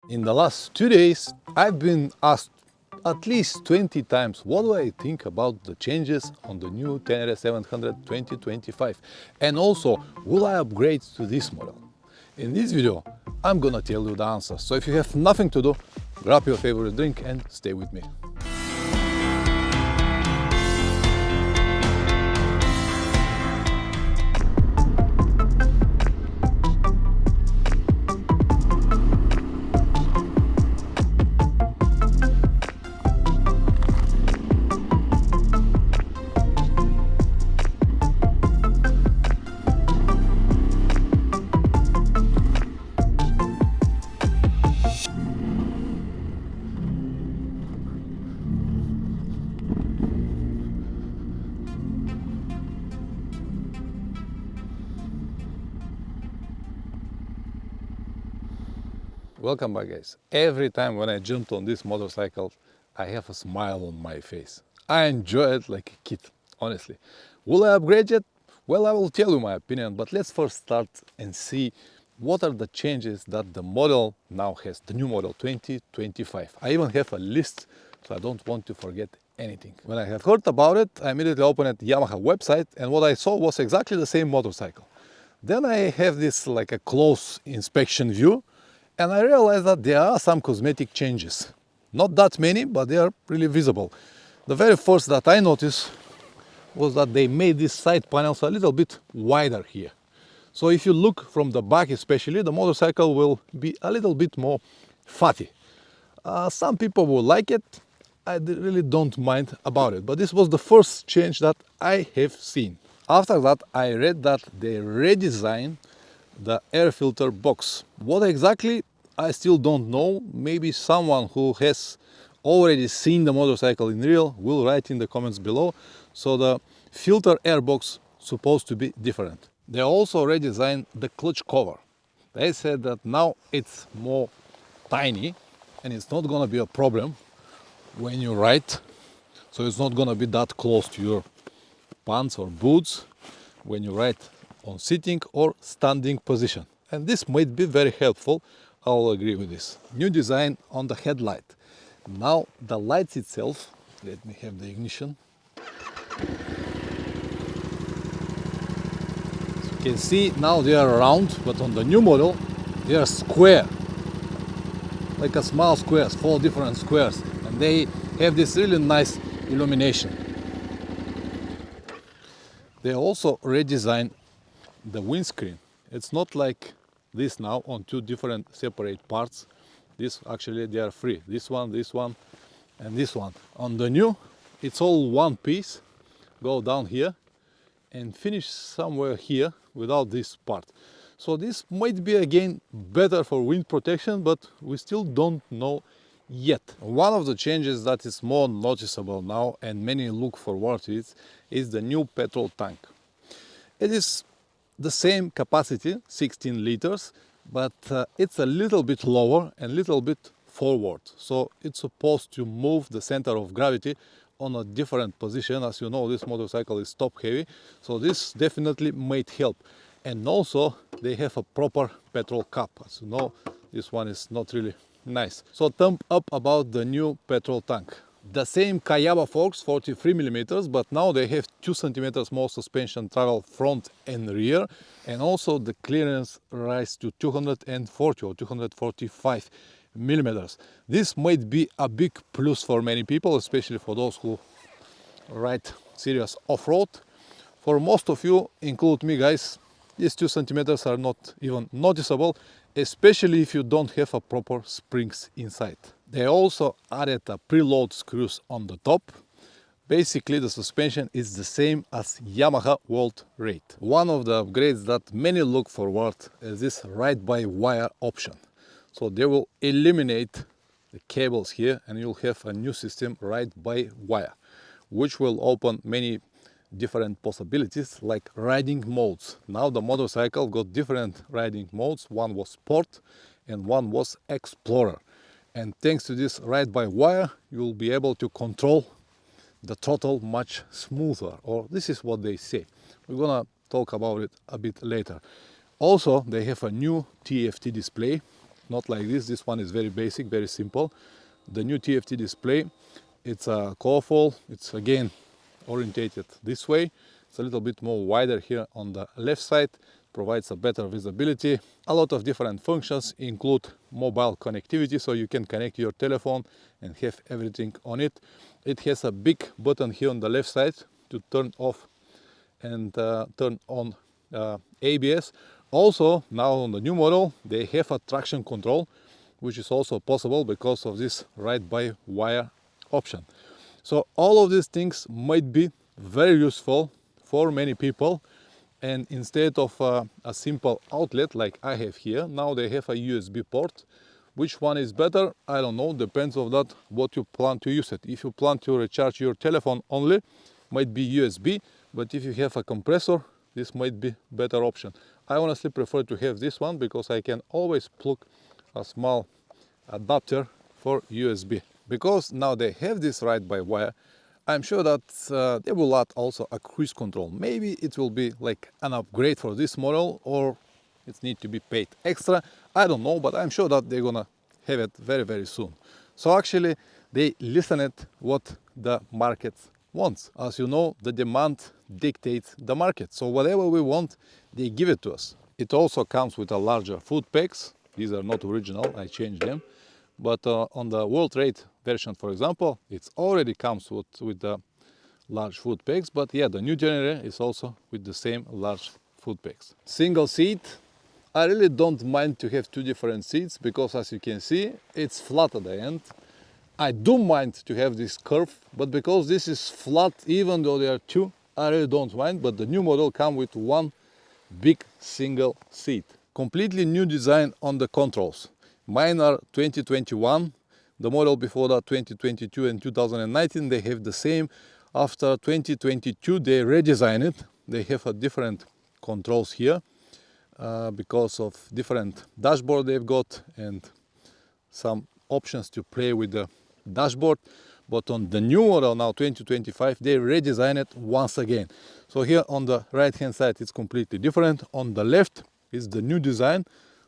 In the last 2 days, I've been asked at least 20 times what do I think about the changes on the new Tenere 700 2025, and also will I upgrade to this model. In this video, I'm gonna tell you the answer, so if you have nothing to do, grab your favorite drink and stay with me. Welcome back, guys. Every time when I jumped on this motorcycle, I have a smile on my face. I enjoy it like a kid, honestly. Will I upgrade it? Well, I will tell you my opinion, but let's first start and see what are the changes that the model now has, the new model 2025. I even have a list, so I don't want to forget anything. When I have heard about it, I immediately opened the Yamaha website, and what I saw was exactly the same motorcycle. Then I have this like a close inspection view, and I realized that there are some cosmetic changes. Not that many, but they are really visible. The very first that I noticed was that they made these side panels a little bit wider here. So if you look from the back especially, the motorcycle will be a little bit more fatty. Some people will like it. I really don't mind about it. But this was the first change that I have seen. After that, I read that they redesigned the air filter box. What exactly, I still don't know. Maybe someone who has already seen the motorcycle in real will write in the comments below. So the filter air box supposed to be different. They also redesigned the clutch cover. They said that now it's more tiny and it's not gonna be a problem when you ride. So it's not gonna be that close to your pants or boots when you ride on sitting or standing position, and this might be very helpful. I'll agree with this. New design on the headlight. Now the lights itself, let me have the ignition. As you can see, now they are round, but on the new model they are square, like a small squares, 4 different squares, and they have this really nice illumination. They also redesigned the windscreen. It's not like this now on 2 different separate parts. This actually they are free. This one, and this one. On the new, it's all one piece. Go down here and finish somewhere here without this part. So this might be again better for wind protection, but we still don't know yet. One of the changes that is more noticeable now and many look forward to it is the new petrol tank. It is the same capacity, 16 liters, but it's a little bit lower and a little bit forward. So it's supposed to move the center of gravity on a different position. As you know, this motorcycle is top heavy, so this definitely might help. And also they have a proper petrol cap. As you know, this one is not really nice. So thumb up about the new petrol tank. The same Kayaba forks, 43 millimeters, but now they have 2 centimeters more suspension travel front and rear, and also the clearance rise to 240 or 245 millimeters. This might be a big plus for many people, especially for those who ride serious off-road. For most of you, include me, guys, these 2 centimeters are not even noticeable, especially if you don't have a proper springs inside. They also added a preload screws on the top. Basically, the suspension is the same as Yamaha World Rate. One of the upgrades that many look forward is this ride-by-wire option. So they will eliminate the cables here and you'll have a new system ride-by-wire, which will open many different possibilities like riding modes. Now the motorcycle got different riding modes. One was Sport and one was Explorer. And thanks to this ride-by-wire, you'll be able to control the throttle much smoother, or this is what they say. We're gonna talk about it a bit later. Also, they have a new TFT display not like this. This one is very basic, very simple. The new TFT display, it's colorful. It's again orientated this way. It's a little bit more wider here on the left side, provides a better visibility. A lot of different functions include mobile connectivity, so you can connect your telephone and have everything on it. It has a big button here on the left side to turn off and turn on ABS. Also, now on the new model, they have a traction control, which is also possible because of this ride-by-wire option. So all of these things might be very useful for many people, and instead of a simple outlet like I have here, now they have a USB port. Which one is better? I don't know, depends on that what you plan to use it. If you plan to recharge your telephone only, might be USB, but if you have a compressor, this might be better option. I honestly prefer to have this one because I can always plug a small adapter for USB. Because now they have this ride-by-wire, I'm sure that they will add also a cruise control. Maybe it will be like an upgrade for this model, or it needs to be paid extra. I don't know, but I'm sure that they're gonna have it very, very soon. So actually, they listened what the market wants. As you know, the demand dictates the market. So whatever we want, they give it to us. It also comes with a larger foot pegs. These are not original, I changed them. But on the World Trade version, for example, it already comes with the large foot pegs. But yeah, the new Tenere is also with the same large foot pegs. Single seat. I really don't mind to have two different seats because, as you can see, it's flat at the end. I do mind to have this curve, but because this is flat, even though there are two, I really don't mind. But the new model comes with one big single seat. Completely new design on the controls. Mine are 2021, the model before that 2022 and 2019, they have the same. After 2022 they redesigned it. They have a different controls here because of different dashboard they've got and some options to play with the dashboard. But on the new model now 2025, they redesign it once again. So here on the right hand side it's completely different. On the left is the new design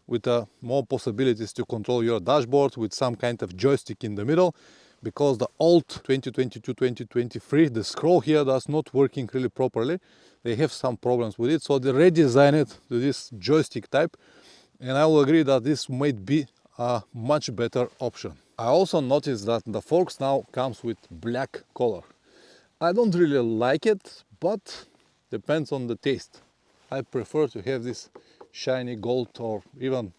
with more possibilities to control your dashboard with some kind of joystick in the middle, because the old 2022-2023 the scroll here does not working really properly. They have some problems with it, so they redesign it to this joystick type, and I will agree that this might be a much better option. I also noticed that the forks now comes with black color. I don't really like it, but depends on the taste. I prefer to have this shiny gold, or even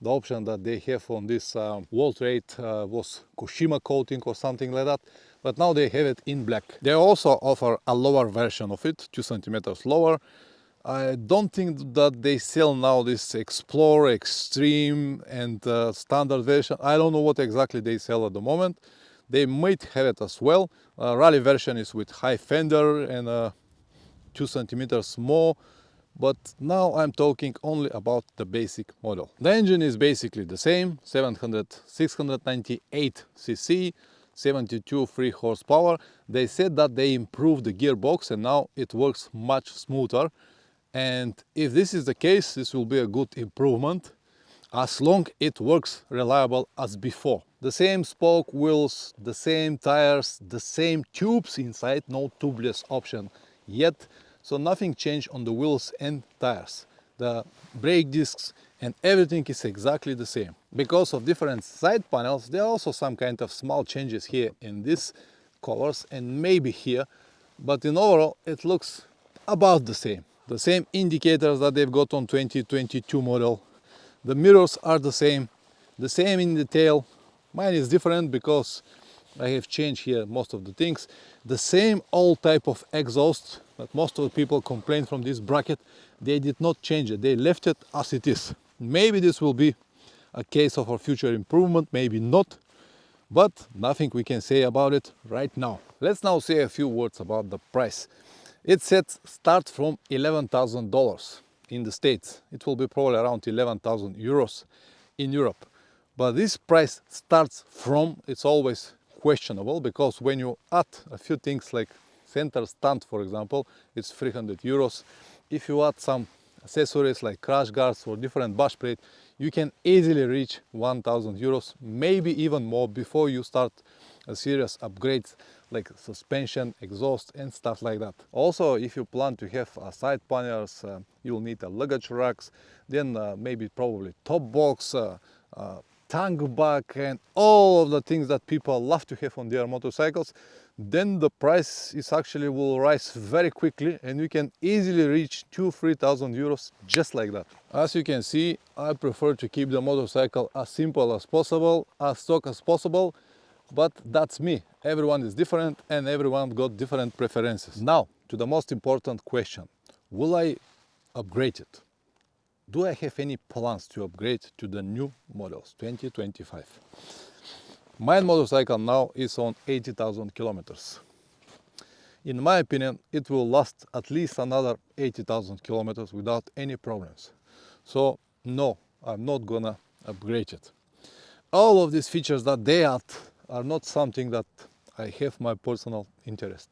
the option that they have on this World Trade was Kushima coating or something like that, but now they have it in black. They also offer a lower version of it, 2 centimeters lower. I don't think that they sell now this Explorer, Extreme and standard version. I don't know what exactly they sell at the moment. They might have it as well. Rally version is with high fender and 2 centimeters more. But now I'm talking only about the basic model. The engine is basically the same, 698 cc, 72 free horsepower. They said that they improved the gearbox and now it works much smoother. And if this is the case, this will be a good improvement, as long it works reliable as before. The same spoke wheels, the same tires, the same tubes inside, no tubeless option yet. So nothing changed on the wheels and tires. The brake discs and everything is exactly the same. Because of different side panels, there are also some kind of small changes here in these colors and maybe here, but in overall it looks about the same. The same indicators that they've got on 2022 model. The mirrors are the same in detail. Mine is different because I have changed here most of the things. The same old type of exhaust that most of the people complain from this bracket, they did not change it. They left it as it is. Maybe this will be a case of a future improvement, maybe not, but nothing we can say about it right now. Let's now say a few words about the price. It said start from $11,000 in the States. It will be probably around 11,000 euros in Europe. But this price starts from, it's always questionable, because when you add a few things like center stand, for example, it's 300 euros. If you add some accessories like crash guards or different bush plate, you can easily reach 1000 euros, maybe even more, before you start a serious upgrades like suspension, exhaust and stuff like that. Also, if you plan to have side panels, you'll need a luggage racks, then maybe probably top box, tank back and all of the things that people love to have on their motorcycles. Then the price is actually will rise very quickly and you can easily reach 2-3,000 euros just like that. As you can see, I prefer to keep the motorcycle as simple as possible, as stock as possible, but that's me. Everyone is different and everyone got different preferences. Now to the most important question: will I upgrade it? Do I have any plans to upgrade to the new models 2025? My motorcycle now is on 80,000 kilometers. In my opinion, it will last at least another 80,000 kilometers without any problems. So no, I'm not gonna upgrade it. All of these features that they add are not something that I have my personal interest.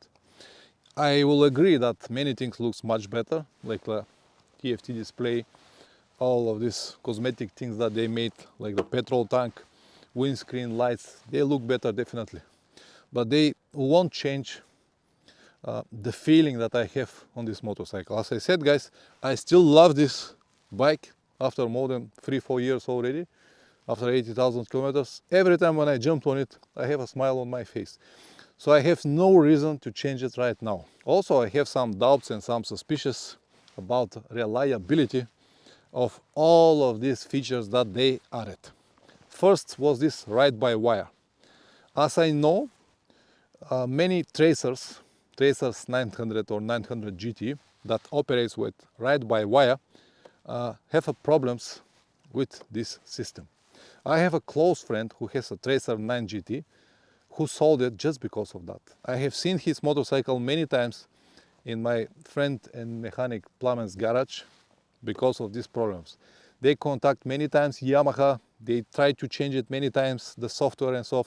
I will agree that many things looks much better, like the TFT display, all of these cosmetic things that they made, like the petrol tank, windscreen lights, they look better definitely. But they won't change the feeling that I have on this motorcycle. As I said, guys, I still love this bike after more than 3-4 years already. After 80,000 kilometers, every time when I jumped on it, I have a smile on my face. So I have no reason to change it right now. Also, I have some doubts and some suspicions about reliability of all of these features that they added. First was this ride-by-wire. As I know, many Tracers 900 or 900 GT that operates with ride-by-wire have problems with this system. I have a close friend who has a Tracer 9 GT who sold it just because of that. I have seen his motorcycle many times in my friend and mechanic Plamen's garage because of these problems. They contact many times Yamaha, they try to change it many times, the software and so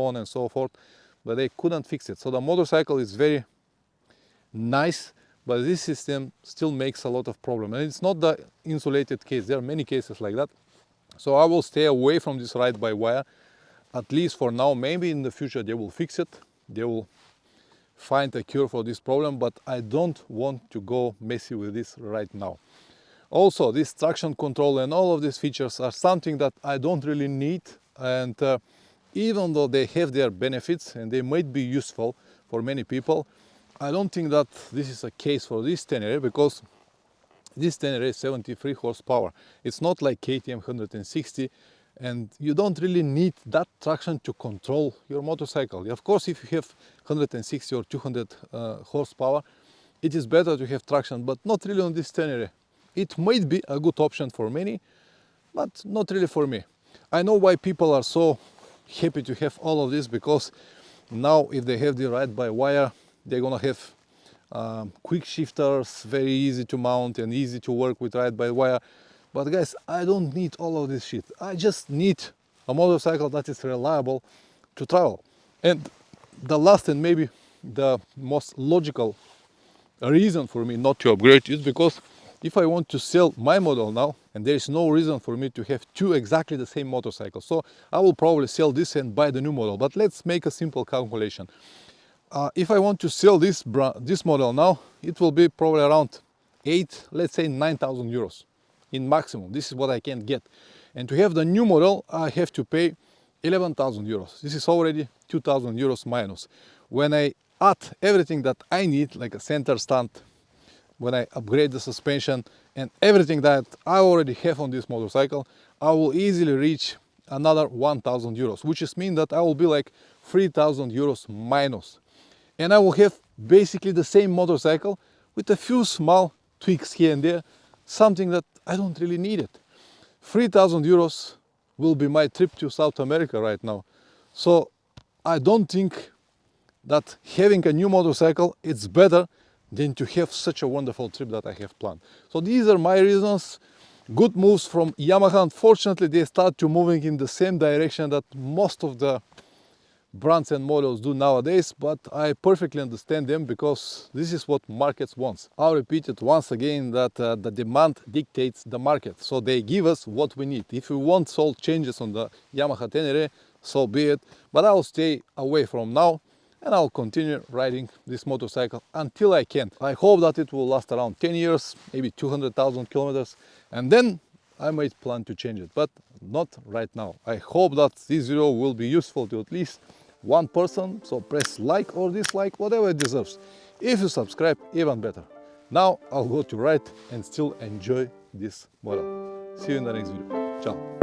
on and so forth, but they couldn't fix it. So the motorcycle is very nice, but this system still makes a lot of problem. And it's not the insulated case, there are many cases like that. So I will stay away from this ride-by-wire, at least for now. Maybe in the future they will fix it, they will find a cure for this problem, but I don't want to go messy with this right now. Also, this traction control and all of these features are something that I don't really need, and even though they have their benefits and they might be useful for many people, I don't think that this is a case for this Tenere, because this Tenere is 73 horsepower. It's not like KTM 160, and you don't really need that traction to control your motorcycle. Of course, if you have 160 or 200 horsepower, it is better to have traction, but not really on this Tenere. It might be a good option for many, but not really for me. I know why people are so happy to have all of this, because now if they have the ride-by-wire, they're gonna have quick shifters, very easy to mount and easy to work with ride-by-wire. But guys, I don't need all of this shit. I just need a motorcycle that is reliable to travel. And the last and maybe the most logical reason for me not to upgrade is because if I want to sell my model now, and there is no reason for me to have two exactly the same motorcycles, so I will probably sell this and buy the new model. But let's make a simple calculation. If I want to sell this model now, it will be probably around 9,000 euros in maximum. This is what I can get. And to have the new model, I have to pay 11,000 euros. This is already 2,000 euros minus. When I add everything that I need, like a center stand, when I upgrade the suspension and everything that I already have on this motorcycle, I will easily reach another 1,000 euros, which is mean that I will be like 3,000 euros minus. And I will have basically the same motorcycle with a few small tweaks here and there, something that I don't really need it. 3,000 euros will be my trip to South America right now. So I don't think that having a new motorcycle, it's better than to have such a wonderful trip that I have planned. So these are my reasons. Good moves from Yamaha. Unfortunately, they start to moving in the same direction that most of the brands and models do nowadays, but I perfectly understand them because this is what markets wants. I'll repeat it once again that the demand dictates the market, so they give us what we need. If we want small changes on the Yamaha Tenere, so be it, but I'll stay away from now and I'll continue riding this motorcycle until I can. I hope that it will last around 10 years, maybe 200,000 kilometers, and then I might plan to change it, but not right now. I hope that this video will be useful to at least one person, so press like or dislike, whatever it deserves. If you subscribe, even better. Now I'll go to ride and still enjoy this model. See you in the next video. Ciao.